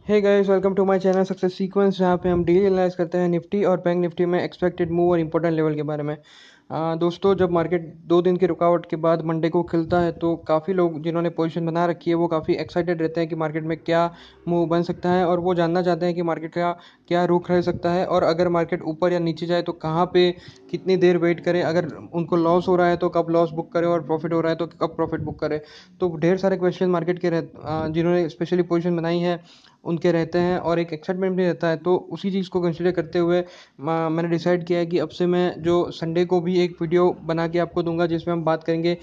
Hey guys, welcome to my channel Success Sequence, जहाँ पे हम डेली एनालाइज करते हैं निफ्टी और बैंक निफ्टी में एक्सपेक्टेड मूव और इंपॉर्टेंट लेवल के बारे में। दोस्तों, जब मार्केट 2 दिन की रुकावट के बाद मंडे को खिलता है तो काफ़ी लोग जिन्होंने पोजीशन बना रखी है वो काफ़ी एक्साइटेड रहते हैं कि मार्केट में क्या मूव बन सकता है, और वो जानना चाहते हैं कि मार्केट का क्या रुख रह सकता है, और अगर मार्केट ऊपर या नीचे जाए तो कहाँ पे कितनी देर वेट करें, अगर उनको लॉस हो रहा है तो कब लॉस बुक करें, और प्रॉफिट हो रहा है तो कब प्रॉफिट बुक करें। तो ढेर सारे क्वेश्चन मार्केट के जिन्होंने स्पेशली पोजीशन बनाई है उनके रहते हैं, और एक एक्साइटमेंट भी रहता है। तो उसी चीज़ को कंसिडर करते हुए मैंने डिसाइड किया है कि अब से मैं जो संडे को भी एक वीडियो बना के आपको दूंगा जिसमें हम बात करेंगे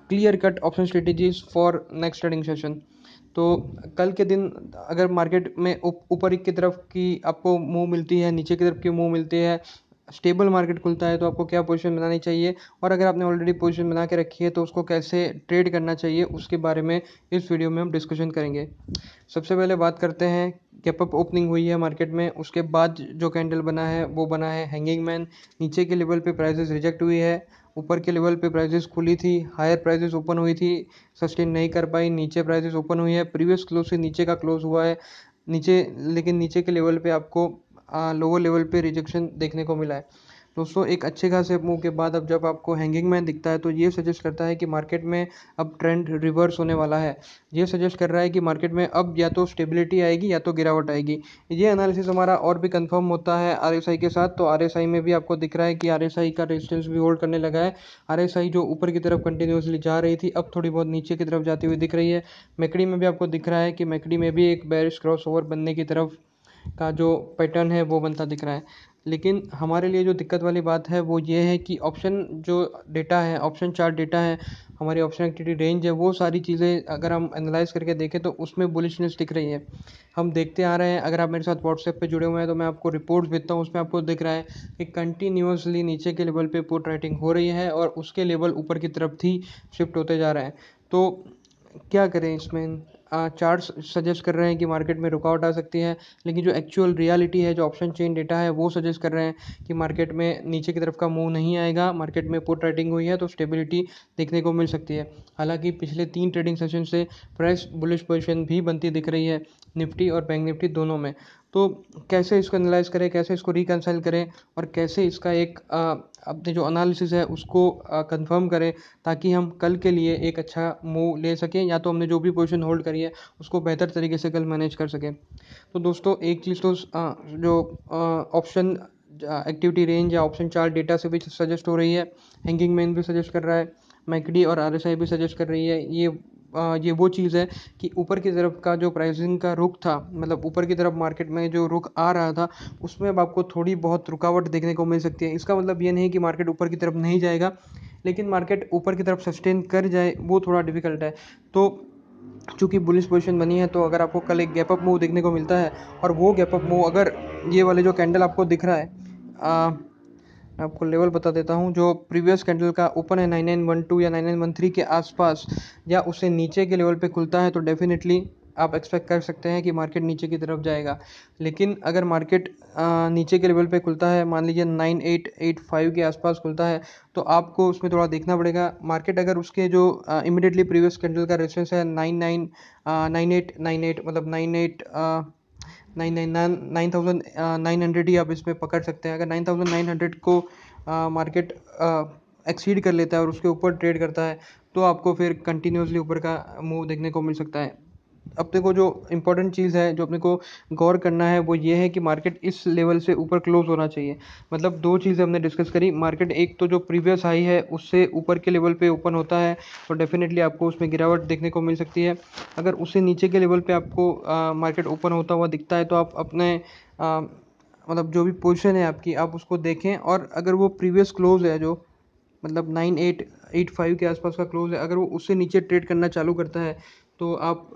clear cut option strategies for next trading session. तो कल के दिन अगर मार्केट में ऊपर की तरफ की आपको मूव मिलती है, नीचे की तरफ की मूव मिलती है, स्टेबल मार्केट खुलता है, तो आपको क्या पोजीशन बनानी चाहिए, और अगर आपने ऑलरेडी पोजीशन बना के रखी है तो उसको कैसे ट्रेड करना चाहिए, उसके बारे में इस वीडियो में हम डिस्कशन करेंगे। सबसे पहले बात करते हैं, गैप अप ओपनिंग हुई है मार्केट में, उसके बाद जो कैंडल बना है वो बना है हैंगिंग मैन। नीचे के लेवल पे प्राइसेस रिजेक्ट हुई है, ऊपर के लेवल पे प्राइसेस खुली थी, हायर प्राइसेस ओपन हुई थी, सस्टेन नहीं कर पाई, नीचे प्राइसेस ओपन हुई है, प्रीवियस क्लोज से नीचे का क्लोज हुआ है नीचे, लेकिन नीचे के लेवल पे आपको लोअर लेवल पे रिजेक्शन देखने को मिला है। दोस्तों, एक अच्छे खासे मूव के बाद अब जब आपको हैंगिंग मैन दिखता है तो ये सजेस्ट करता है कि मार्केट में अब ट्रेंड रिवर्स होने वाला है। ये सजेस्ट कर रहा है कि मार्केट में अब या तो स्टेबिलिटी आएगी या तो गिरावट आएगी। ये एनालिसिस हमारा और भी कंफर्म होता है आरएसआई के साथ। तो आरएसआई में भी आपको दिख रहा है कि आरएसआई का रेजिस्टेंस भी होल्ड करने लगा है। आरएसआई जो ऊपर की तरफ कंटिन्यूसली जा रही थी अब थोड़ी बहुत नीचे की तरफ जाती हुई दिख रही है। मैकडी में भी आपको दिख रहा है कि मैकडी में भी एक बेरिश क्रॉस ओवर बनने की तरफ का जो पैटर्न है वो बनता दिख रहा है। लेकिन हमारे लिए जो दिक्कत वाली बात है वो ये है कि ऑप्शन जो डेटा है, ऑप्शन चार्ट डेटा है, हमारी ऑप्शन एक्टिविटी रेंज है, वो सारी चीज़ें अगर हम एनालाइज करके देखें तो उसमें बुलिशनेस दिख रही है। हम देखते आ रहे हैं, अगर आप मेरे साथ व्हाट्सएप पे जुड़े हुए हैं तो मैं आपको रिपोर्ट्स भेजता हूँ, उसमें आपको दिख रहा है कि कंटिन्यूसली नीचे के लेवल पे पुट राइटिंग हो रही है और उसके लेवल ऊपर की तरफ ही शिफ्ट होते जा रहे हैं। तो क्या करें इसमें? चार्ट्स सजेस्ट कर रहे हैं कि मार्केट में रुकावट आ सकती है, लेकिन जो एक्चुअल रियलिटी है, जो ऑप्शन चेन डेटा है, वो सजेस्ट कर रहे हैं कि मार्केट में नीचे की तरफ का मूव नहीं आएगा। मार्केट में पुट राइटिंग हुई है तो स्टेबिलिटी देखने को मिल सकती है। हालांकि पिछले 3 ट्रेडिंग सेशन से प्राइस बुलिश पोजीशन भी बनती दिख रही है निफ्टी और बैंक निफ्टी दोनों में। तो कैसे इसको एनालाइज करें, कैसे इसको रिकंसाइल करें, और कैसे इसका एक अपने जो एनालिसिस है उसको कंफर्म करें, ताकि हम कल के लिए एक अच्छा मूव ले सकें, या तो हमने जो भी पोजीशन होल्ड करी है उसको बेहतर तरीके से कल मैनेज कर सकें। तो दोस्तों, एक चीज़ तो जो ऑप्शन एक्टिविटी रेंज या ऑप्शन चार्ट डेटा से भी सजेस्ट हो रही है, हैंगिंग मैन भी सजेस्ट कर रहा है, मैकडी और आरएसआई भी सजेस्ट कर रही है। ये वो चीज़ है कि ऊपर की तरफ का जो प्राइसिंग का रुख था, मतलब ऊपर की तरफ मार्केट में जो रुख आ रहा था उसमें अब आपको थोड़ी बहुत रुकावट देखने को मिल सकती है। इसका मतलब ये नहीं कि मार्केट ऊपर की तरफ नहीं जाएगा, लेकिन मार्केट ऊपर की तरफ सस्टेन कर जाए वो थोड़ा डिफिकल्ट है। तो चूंकि बुलिश पोजीशन बनी है, तो अगर आपको कल एक गैप अप मूव देखने को मिलता है, और वो गैप अप मूव अगर ये वाले जो कैंडल आपको दिख रहा है, मैं आपको लेवल बता देता हूँ, जो प्रीवियस कैंडल का ओपन है 9912 या 9913 के आसपास, या उससे नीचे के लेवल पे खुलता है, तो डेफिनेटली आप एक्सपेक्ट कर सकते हैं कि मार्केट नीचे की तरफ जाएगा। लेकिन अगर मार्केट नीचे के लेवल पे खुलता है, मान लीजिए 9885 के आसपास खुलता है, तो आपको उसमें थोड़ा देखना पड़ेगा। मार्केट अगर उसके जो इमिडिएटली प्रीवियस कैंडल का रेजिस्टेंस है 9898, मतलब 9900 ही आप इसमें पकड़ सकते हैं। अगर 9900 को मार्केट एक्सीड कर लेता है और उसके ऊपर ट्रेड करता है, तो आपको फिर कंटिन्यूसली ऊपर का मूव देखने को मिल सकता है। अपने को जो इम्पोर्टेंट चीज़ है, जो अपने को गौर करना है, वो ये है कि मार्केट इस लेवल से ऊपर क्लोज होना चाहिए। मतलब 2 चीज़ें हमने डिस्कस करी, मार्केट एक तो जो प्रीवियस हाई है उससे ऊपर के लेवल पे ओपन होता है तो डेफिनेटली आपको उसमें गिरावट देखने को मिल सकती है। अगर उससे नीचे के लेवल पे आपको मार्केट ओपन होता हुआ दिखता है, तो आप अपने मतलब जो भी पोजीशन है आपकी, आप उसको देखें, और अगर वो प्रीवियस क्लोज है, जो मतलब 9885 के आसपास का क्लोज है, अगर वो उससे नीचे ट्रेड करना चालू करता है, तो आप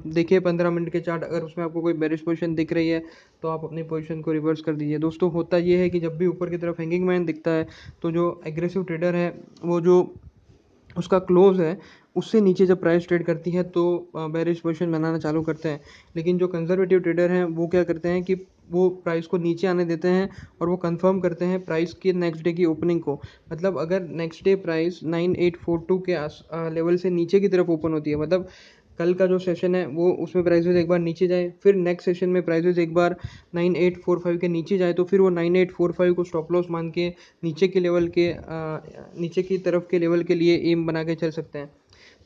देखिए 15 मिनट के चार्ट, अगर उसमें आपको कोई बेरिश पोजीशन दिख रही है तो आप अपनी पोजीशन को रिवर्स कर दीजिए। दोस्तों, होता ये है कि जब भी ऊपर की तरफ हैंगिंग मैन दिखता है, तो जो एग्रेसिव ट्रेडर है, वो जो उसका क्लोज है उससे नीचे जब प्राइस ट्रेड करती है तो बेरिश पोजीशन बनाना चालू करते हैं। लेकिन जो कंजर्वेटिव ट्रेडर हैं वो क्या करते हैं कि वो प्राइस को नीचे आने देते हैं, और वो कंफर्म करते हैं प्राइस के नेक्स्ट डे की ओपनिंग को। मतलब अगर नेक्स्ट डे प्राइस 9842 के लेवल से नीचे की तरफ ओपन होती है, मतलब कल का जो सेशन है वो उसमें प्राइसेस एक बार नीचे जाए, फिर नेक्स्ट सेशन में प्राइसेस एक बार 9845 के नीचे जाए, तो फिर वो 9845 को स्टॉप लॉस मान के नीचे के लेवल के नीचे की तरफ के लेवल के लिए एम बना के चल सकते हैं।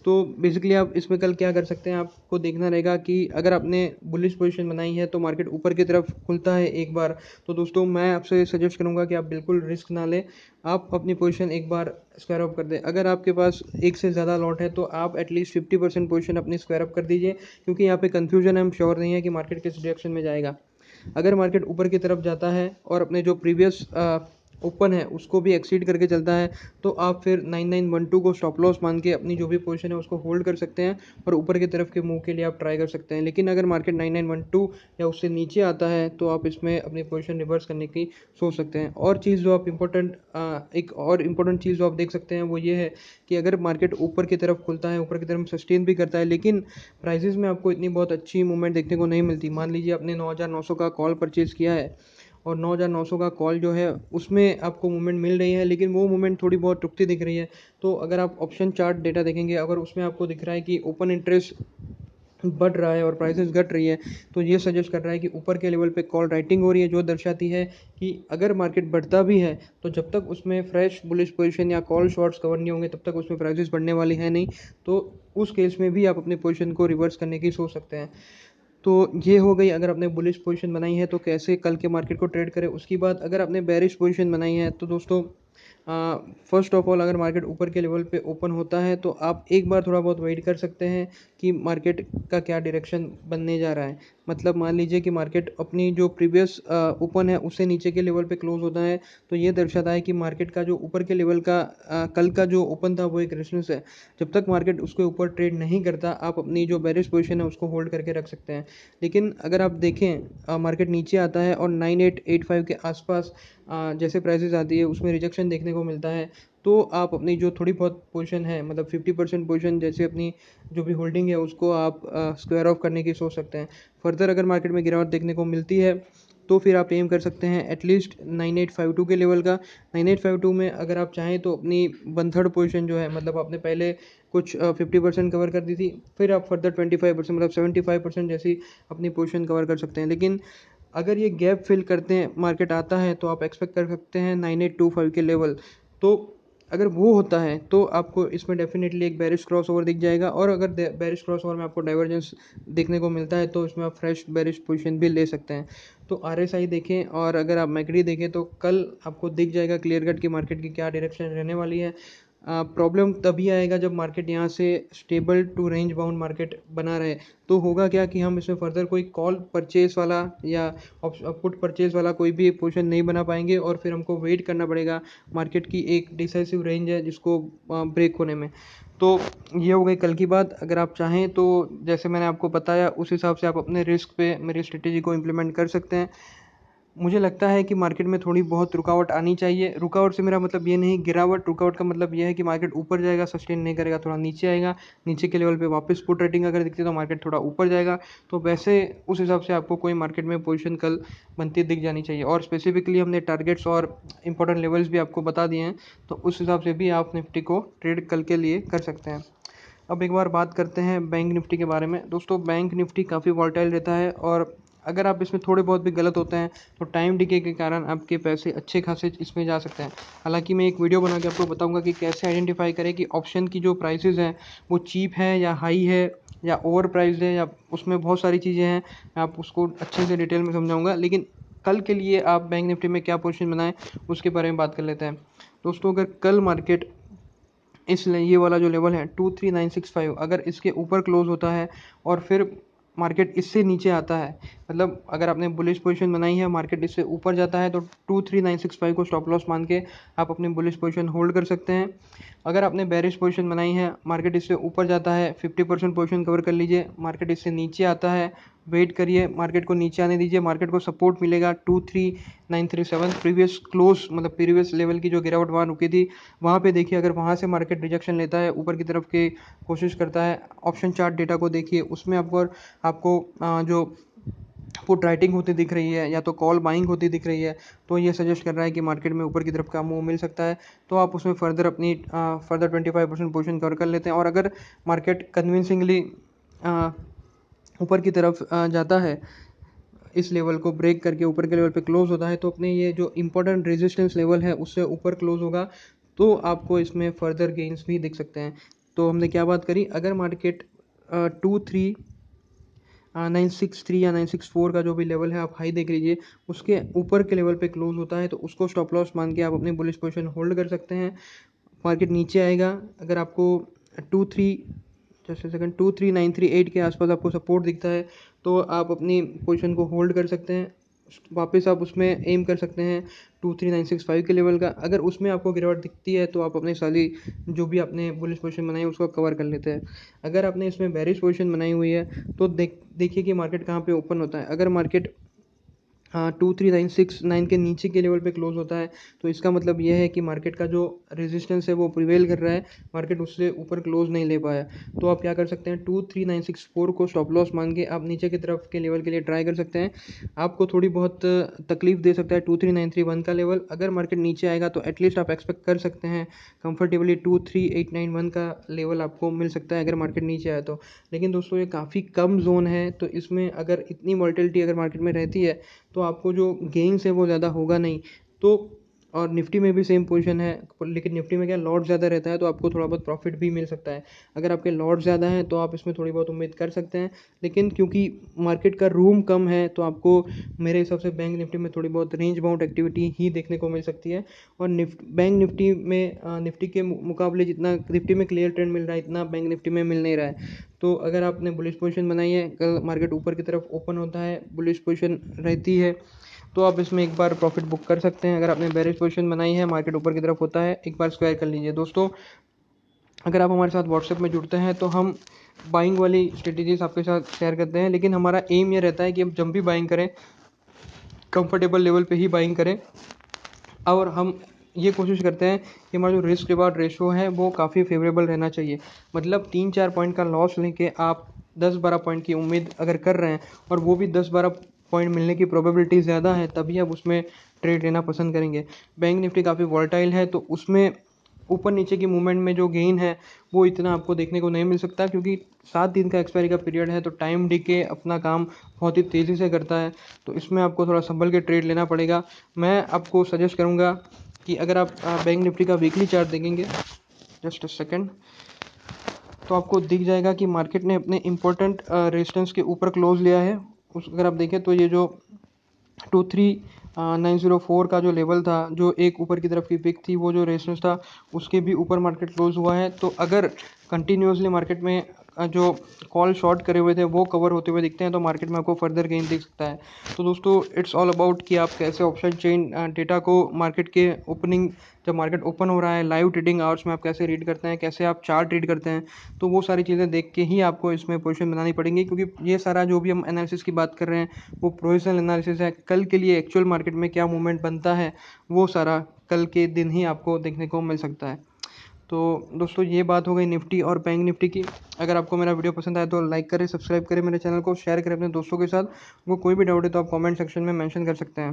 तो बेसिकली आप इसमें कल क्या कर सकते हैं, आपको देखना रहेगा कि अगर आपने बुलिश पोजीशन बनाई है तो मार्केट ऊपर की तरफ खुलता है एक बार, तो दोस्तों मैं आपसे सजेस्ट करूंगा कि आप बिल्कुल रिस्क ना लें, आप अपनी पोजीशन एक बार स्क्वायर अप कर दें। अगर आपके पास एक से ज़्यादा लॉट है तो आप एटलीस्ट 50% पोजीशन अपनी स्क्वायर अप कर दीजिए, क्योंकि यहाँ पे कन्फ्यूजन है, हम श्योर नहीं है कि मार्केट किस डायरेक्शन में जाएगा। अगर मार्केट ऊपर की तरफ जाता है और अपने जो प्रीवियस ओपन है उसको भी एक्सीड करके चलता है, तो आप फिर 9912 को स्टॉप लॉस मान के अपनी जो भी पोजीशन है उसको होल्ड कर सकते हैं और ऊपर की तरफ के मूव के लिए आप ट्राई कर सकते हैं। लेकिन अगर मार्केट 9912 या उससे नीचे आता है तो आप इसमें अपनी पोजीशन रिवर्स करने की सोच सकते हैं। और चीज़ जो आप एक और इम्पोर्टेंट चीज़ जो आप देख सकते हैं वो ये है कि अगर मार्केट ऊपर की तरफ खुलता है, ऊपर की तरफ सस्टेन भी करता है, लेकिन प्राइसेस में आपको इतनी बहुत अच्छी मूवमेंट देखने को नहीं मिलती। मान लीजिए आपने 9900 का कॉल परचेज़ किया है और 9900 का कॉल जो है उसमें आपको मूवमेंट मिल रही है, लेकिन वो मूवमेंट थोड़ी बहुत रुकती दिख रही है। तो अगर आप ऑप्शन चार्ट डेटा देखेंगे, अगर उसमें आपको दिख रहा है कि ओपन इंटरेस्ट बढ़ रहा है और प्राइसेस घट रही है, तो ये सजेस्ट कर रहा है कि ऊपर के लेवल पे कॉल राइटिंग हो रही है, जो दर्शाती है कि अगर मार्केट बढ़ता भी है तो जब तक उसमें फ्रेश बुलिश पोजीशन या कॉल शॉर्ट्स कवर नहीं होंगे तब तक उसमें प्राइसेस बढ़ने वाली है नहीं। तो उस केस में भी आप अपनी पोजीशन को रिवर्स करने की सोच सकते हैं। तो ये हो गई, अगर आपने बुलिश पोजीशन बनाई है तो कैसे कल के मार्केट को ट्रेड करें। उसकी बाद अगर आपने बेरिश पोजीशन बनाई है तो दोस्तों फर्स्ट ऑफ ऑल अगर मार्केट ऊपर के लेवल पे ओपन होता है तो आप एक बार थोड़ा बहुत वेट कर सकते हैं कि मार्केट का क्या डायरेक्शन बनने जा रहा है। मतलब मान लीजिए कि मार्केट अपनी जो प्रीवियस ओपन है उससे नीचे के लेवल पे क्लोज होता है, तो ये दर्शाता है कि मार्केट का जो ऊपर के लेवल का कल का जो ओपन था वो एक रेजिस्टेंस है। जब तक मार्केट उसके ऊपर ट्रेड नहीं करता आप अपनी जो बेरिश पोजीशन है उसको होल्ड करके रख सकते हैं। लेकिन अगर आप देखें मार्केट नीचे आता है और 9885 के आसपास जैसे प्राइसेस आती है उसमें रिजेक्शन देखने को मिलता है, तो आप अपनी जो थोड़ी बहुत पोजीशन है, मतलब 50% पोजीशन जैसे अपनी जो भी होल्डिंग है उसको आप स्क्वायर ऑफ करने की सोच सकते हैं। फर्दर अगर मार्केट में गिरावट देखने को मिलती है तो फिर आप एम कर सकते हैं एटलीस्ट 9852 के लेवल का। 9852 में अगर आप चाहें तो अपनी 1/3 पोजीशन जो है, मतलब आपने पहले कुछ 50% कवर कर दी थी, फिर आप फर्दर 25% मतलब 75% जैसी अपनी पोजीशन कवर कर सकते हैं। लेकिन अगर ये गैप फिल करते हैं मार्केट आता है तो आप एक्सपेक्ट कर सकते हैं 9825 के लेवल। तो अगर वो होता है तो आपको इसमें डेफिनेटली एक बेरिश क्रॉस ओवर दिख जाएगा, और अगर बेरिश क्रॉस ओवर में आपको डाइवर्जेंस देखने को मिलता है तो इसमें आप फ्रेश बेरिश पोजीशन भी ले सकते हैं। तो आरएसआई देखें और अगर आप मैकडी देखें तो कल आपको दिख जाएगा क्लियर कट की मार्केट की क्या डायरेक्शन रहने वाली है। प्रॉब्लम तभी आएगा जब मार्केट यहाँ से stable to range bound market बना रहे, तो होगा क्या कि हम इसमें फर्दर कोई कॉल परचेज वाला या पुट परचेज वाला कोई भी पोजीशन नहीं बना पाएंगे, और फिर हमको वेट करना पड़ेगा मार्केट की एक डिसाइसिव रेंज है जिसको ब्रेक होने में। तो ये हो गई कल की बात। अगर आप चाहें तो जैसे मैंने आपको बताया उस हिसाब से आप अपने रिस्क पे मेरी स्ट्रेटेजी को इम्प्लीमेंट कर सकते हैं। मुझे लगता है कि मार्केट में थोड़ी बहुत रुकावट आनी चाहिए। रुकावट से मेरा मतलब ये नहीं गिरावट, रुकावट का मतलब ये है कि मार्केट ऊपर जाएगा सस्टेन नहीं करेगा, थोड़ा नीचे आएगा, नीचे के लेवल पे वापस पुट रेटिंग अगर दिखती है तो मार्केट थोड़ा ऊपर जाएगा। तो वैसे उस हिसाब से आपको कोई मार्केट में पोजीशन कल बनती दिख जानी चाहिए, और स्पेसिफिकली हमने टारगेट्स और इंपॉर्टेंट लेवल्स भी आपको बता दिए हैं, तो उस हिसाब से भी आप निफ्टी को ट्रेड कल के लिए कर सकते हैं। अब एक बार बात करते हैं बैंक निफ्टी के बारे में। दोस्तों बैंक निफ्टी काफ़ी वॉलेटाइल रहता है, और अगर आप इसमें थोड़े बहुत भी गलत होते हैं तो टाइम डिके के कारण आपके पैसे अच्छे खासे इसमें जा सकते हैं। हालांकि मैं एक वीडियो बना के आपको बताऊंगा कि कैसे आइडेंटिफाई करें कि ऑप्शन की जो प्राइसेस हैं वो चीप है या हाई है या ओवर प्राइस्ड है, या उसमें बहुत सारी चीज़ें हैं, मैं आप उसको अच्छे से डिटेल में समझाऊंगा। लेकिन कल के लिए आप बैंक निफ्टी में क्या पोजीशन बनाएं उसके बारे में बात कर लेते हैं। दोस्तों अगर कल मार्केट इसलिए ये वाला जो लेवल है 23965 अगर इसके ऊपर क्लोज होता है और फिर मार्केट इससे नीचे आता है, मतलब अगर आपने बुलिश पोजीशन बनाई है मार्केट इससे ऊपर जाता है तो 23965 को स्टॉप लॉस मान के आप अपनी बुलिश पोजीशन होल्ड कर सकते हैं। अगर आपने बेरिश पोजीशन बनाई है मार्केट इससे ऊपर जाता है 50% पोजीशन कवर कर लीजिए, मार्केट इससे नीचे आता है वेट करिए, मार्केट को नीचे आने दीजिए, मार्केट को सपोर्ट मिलेगा 23937 प्रीवियस क्लोज, मतलब प्रीवियस लेवल की जो गिरावट वहाँ रुकी थी वहाँ पे देखिए। अगर वहाँ से मार्केट रिजेक्शन लेता है ऊपर की तरफ की कोशिश करता है, ऑप्शन चार्ट डेटा को देखिए, उसमें आपको जो पुट राइटिंग होती दिख रही है या तो कॉल बाइंग होती दिख रही है, तो ये सजेस्ट कर रहा है कि मार्केट में ऊपर की तरफ का मूव मिल सकता है। तो आप उसमें फर्दर 25% पोजीशन कवर कर लेते हैं, और अगर मार्केट कन्विंसिंगली ऊपर की तरफ जाता है, इस लेवल को ब्रेक करके ऊपर के लेवल पे क्लोज होता है, तो अपने ये जो इम्पोर्टेंट रेजिस्टेंस लेवल है उससे ऊपर क्लोज होगा, तो आपको इसमें फर्दर गेंस भी दिख सकते हैं। तो हमने क्या बात करी, अगर मार्केट 963 या 964 का जो भी लेवल है आप हाई देख लीजिए, उसके ऊपर के लेवल पे क्लोज होता है तो उसको स्टॉप लॉस मान के आप अपनी बुलिश पोजीशन होल्ड कर सकते हैं। मार्केट नीचे आएगा, अगर आपको 23938 के आसपास आपको सपोर्ट दिखता है तो आप अपनी पोजीशन को होल्ड कर सकते हैं, वापस आप उसमें एम कर सकते हैं 23965 के लेवल का। अगर उसमें आपको गिरावट दिखती है तो आप अपने सारी जो भी आपने बुलिश पोजीशन बनाई है उसको कवर कर लेते हैं। अगर आपने इसमें बेरिश पोजीशन बनाई हुई है तो देखिए कि मार्केट कहाँ पे ओपन होता है। अगर मार्केट 23969 के नीचे के लेवल पे क्लोज होता है तो इसका मतलब यह है कि मार्केट का जो रेजिस्टेंस है वो प्रिवेल कर रहा है, मार्केट उससे ऊपर क्लोज नहीं ले पाया। तो आप क्या कर सकते हैं, 23964 को स्टॉप लॉस मान के आप नीचे की तरफ के लेवल के लिए ट्राई कर सकते हैं। आपको थोड़ी बहुत तकलीफ दे सकता है 23931 का लेवल। अगर मार्केट नीचे आएगा तो एटलीस्ट आप एक्सपेक्ट कर सकते हैं कंफर्टेबली 23891 का लेवल आपको मिल सकता है अगर मार्केट नीचे आए तो। लेकिन दोस्तों ये काफ़ी कम जोन है, तो इसमें अगर इतनी वॉलेटिलिटी अगर मार्केट में रहती है तो आपको जो गेन्स है वो ज़्यादा होगा नहीं। तो और निफ्टी में भी सेम पोजीशन है, लेकिन निफ्टी में क्या लॉट ज़्यादा रहता है तो आपको थोड़ा बहुत प्रॉफिट भी मिल सकता है। अगर आपके लॉट ज़्यादा हैं तो आप इसमें थोड़ी बहुत उम्मीद कर सकते हैं, लेकिन क्योंकि मार्केट का रूम कम है तो आपको मेरे हिसाब से बैंक निफ्टी में थोड़ी बहुत रेंज बाउंड एक्टिविटी ही देखने को मिल सकती है। और बैंक निफ्टी में निफ्टी के मुकाबले जितना निफ्टी में क्लियर ट्रेंड मिल रहा है इतना बैंक निफ्टी में मिल नहीं रहा है। तो अगर आपने बुलिश पोजीशन बनाई है, कल मार्केट ऊपर की तरफ ओपन होता है, बुलिश पोजीशन रहती है, तो आप इसमें एक बार प्रॉफिट बुक कर सकते हैं। अगर आपने बेरिश पोजीशन बनाई है, मार्केट ऊपर की तरफ होता है, एक बार स्क्वायर कर लीजिए। दोस्तों अगर आप हमारे साथ व्हाट्सएप में जुड़ते हैं तो हम बाइंग वाली स्ट्रेटेजीज आपके साथ शेयर करते हैं, लेकिन हमारा एम ये रहता है कि हम जब भी बाइंग करें कंफर्टेबल लेवल पे ही बाइंग करें, और हम ये कोशिश करते हैं कि हमारा जो रिस्क रिवार्ड रेशो है वो काफ़ी फेवरेबल रहना चाहिए। मतलब 3-4 पॉइंट का लॉस लेके आप 10-12 पॉइंट की उम्मीद अगर कर रहे हैं और वो भी 10-12 पॉइंट मिलने की प्रोबेबिलिटी ज़्यादा है, तभी आप उसमें ट्रेड लेना पसंद करेंगे। बैंक निफ्टी काफ़ी वॉलेटाइल है तो उसमें ऊपर नीचे की मूवमेंट में जो गेन है वो इतना आपको देखने को नहीं मिल सकता, क्योंकि 7 दिन का एक्सपायरी का पीरियड है तो टाइम डीके अपना काम बहुत ही तेज़ी से करता है, तो इसमें आपको थोड़ा संभल के ट्रेड लेना पड़ेगा। मैं आपको सजेस्ट करूँगा कि अगर आप बैंक निफ्टी का वीकली चार्ट देखेंगे, जस्ट अ सेकेंड, तो आपको दिख जाएगा कि मार्केट ने अपने इम्पोर्टेंट रेजिस्टेंस के ऊपर क्लोज लिया है। उस अगर आप देखें तो ये जो 23904 का जो लेवल था, जो एक ऊपर की तरफ की पिक थी, वो जो रेजिस्टेंस था उसके भी ऊपर मार्केट क्लोज हुआ है। तो अगर कंटिन्यूसली मार्केट में जो कॉल शॉर्ट करे हुए थे वो कवर होते हुए दिखते हैं तो मार्केट में आपको फर्दर गेन दिख सकता है। तो दोस्तों इट्स ऑल अबाउट कि आप कैसे ऑप्शन चेन डेटा को मार्केट के ओपनिंग, जब मार्केट ओपन हो रहा है लाइव ट्रेडिंग आवर्स में आप कैसे रीड करते हैं, कैसे आप चार्ट रीड करते हैं, तो वो सारी चीज़ें देख के ही आपको इसमें पोजीशन बनानी पड़ेंगी, क्योंकि ये सारा जो भी हम एनालिसिस की बात कर रहे हैं वो प्रोविजनल एनालिसिस है। कल के लिए एक्चुअल मार्केट में क्या मूवमेंट बनता है वो सारा कल के दिन ही आपको देखने को मिल सकता है। तो दोस्तों ये बात हो गई निफ्टी और बैंक निफ्टी की। अगर आपको मेरा वीडियो पसंद आए तो लाइक करें, सब्सक्राइब करें मेरे चैनल को, शेयर करें अपने दोस्तों के साथ। वो कोई भी डाउट है तो आप कमेंट सेक्शन में मेंशन कर सकते हैं।